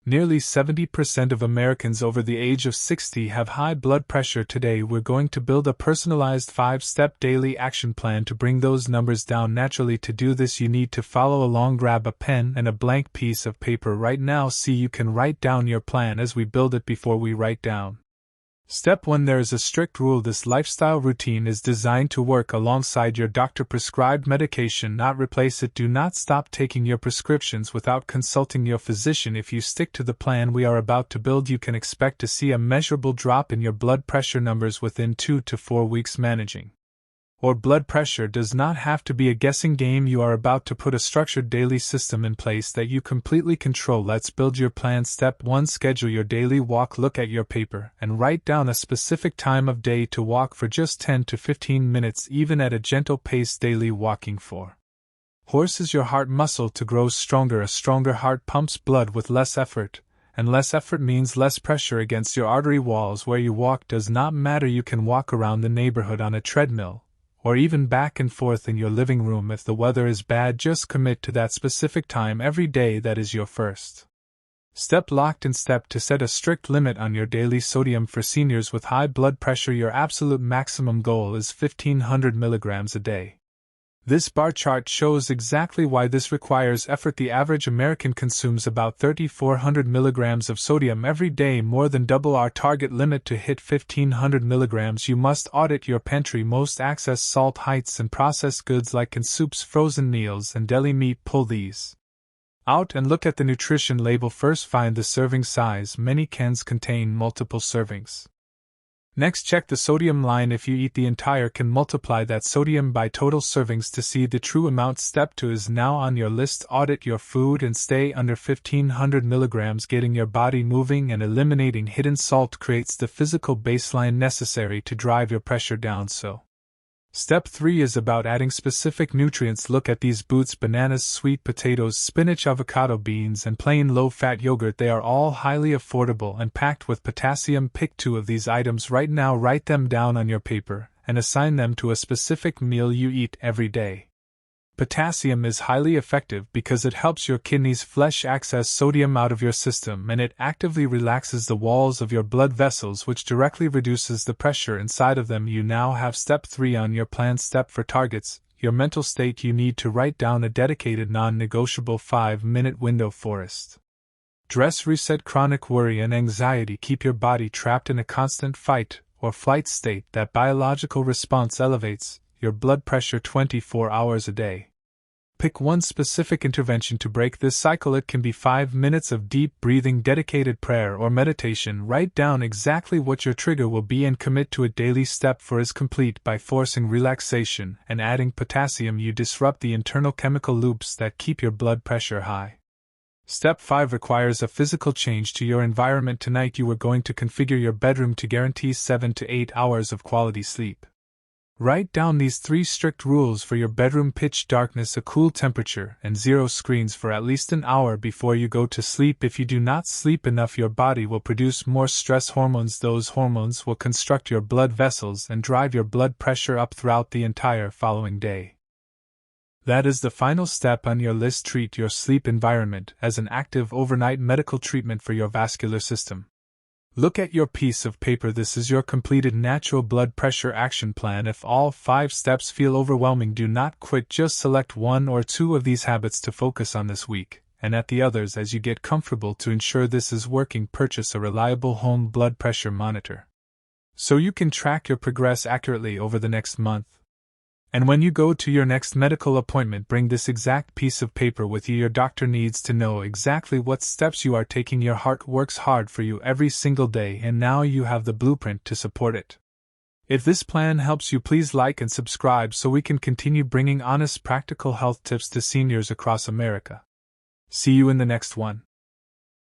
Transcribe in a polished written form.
Nearly 70% of Americans over the age of 60 have high blood pressure. Today we're going to build a personalized 5-step daily action plan to bring those numbers down naturally. To do this you need to follow along. Grab a pen and a blank piece of paper right now. See, you can write down your plan as we build it before we write down. Step 1. There is a strict rule. This lifestyle routine is designed to work alongside your doctor-prescribed medication, not replace it. Do not stop taking your prescriptions without consulting your physician. If you stick to the plan we are about to build, you can expect to see a measurable drop in your blood pressure numbers within 2 to 4 weeks. Managing or blood pressure does not have to be a guessing game. You are about to put a structured daily system in place that you completely control. Let's build your plan. Step 1. Schedule your daily walk. Look at your paper and write down a specific time of day to walk for just 10 to 15 minutes, even at a gentle pace. Daily walking forces your heart muscle to grow stronger. A stronger heart pumps blood with less effort, and less effort means less pressure against your artery walls. Where you walk does not matter. You can walk around the neighborhood on a treadmill, or even back and forth in your living room. If the weather is bad, just commit to that specific time every day. That is your first step. Locked in. Step 2. Set a strict limit on your daily sodium. For seniors with high blood pressure, your absolute maximum goal is 1500 milligrams a day. This bar chart shows exactly why this requires effort. The average American consumes about 3,400 milligrams of sodium every day, more than double our target limit. To hit 1,500 milligrams, you must audit your pantry. Most access salt heights and processed goods like in soups, frozen meals, and deli meat. Pull these out and look at the nutrition label. First, find the serving size. Many cans contain multiple servings. Next, check the sodium line. If you eat the entire can, multiply that sodium by total servings to see the true amount. Step 2 is now on your list. Audit your food and stay under 1500 milligrams. Getting your body moving and eliminating hidden salt creates the physical baseline necessary to drive your pressure down. Step 3 is about adding specific nutrients. Look at these boots: bananas, sweet potatoes, spinach, avocado, beans, and plain low-fat yogurt. They are all highly affordable and packed with potassium. Pick 2 of these items right now, write them down on your paper, and assign them to a specific meal you eat every day. Potassium is highly effective because it helps your kidneys flush excess sodium out of your system, and it actively relaxes the walls of your blood vessels, which directly reduces the pressure inside of them. You now have step 3 on your plan. Step 4. Targets your mental state. You need to write down a dedicated non-negotiable 5-minute window. Forest stress reset. Chronic worry and anxiety keep your body trapped in a constant fight or flight state. That biological response elevates your blood pressure 24 hours a day. Pick one specific intervention to break this cycle. It can be 5 minutes of deep breathing, dedicated prayer, or meditation. Write down exactly what your trigger will be and commit to it daily. Step 4 is complete. By forcing relaxation and adding potassium, you disrupt the internal chemical loops that keep your blood pressure high. Step 5 requires a physical change to your environment. Tonight you are going to configure your bedroom to guarantee 7 to 8 hours of quality sleep. Write down these 3 strict rules for your bedroom: pitch darkness, a cool temperature, and 0 screens for at least an hour before you go to sleep. If you do not sleep enough, your body will produce more stress hormones. Those hormones will constrict your blood vessels and drive your blood pressure up throughout the entire following day. That is the final step on your list. Treat your sleep environment as an active overnight medical treatment for your vascular system. Look at your piece of paper. This is your completed natural blood pressure action plan. If all 5 steps feel overwhelming, do not quit. Just select 1 or 2 of these habits to focus on this week, and at the others as you get comfortable. To ensure this is working, purchase a reliable home blood pressure monitor so you can track your progress accurately over the next month. And when you go to your next medical appointment, bring this exact piece of paper with you. Your doctor needs to know exactly what steps you are taking. Your heart works hard for you every single day, and now you have the blueprint to support it. If this plan helps you, please like and subscribe so we can continue bringing honest, practical health tips to seniors across America. See you in the next one.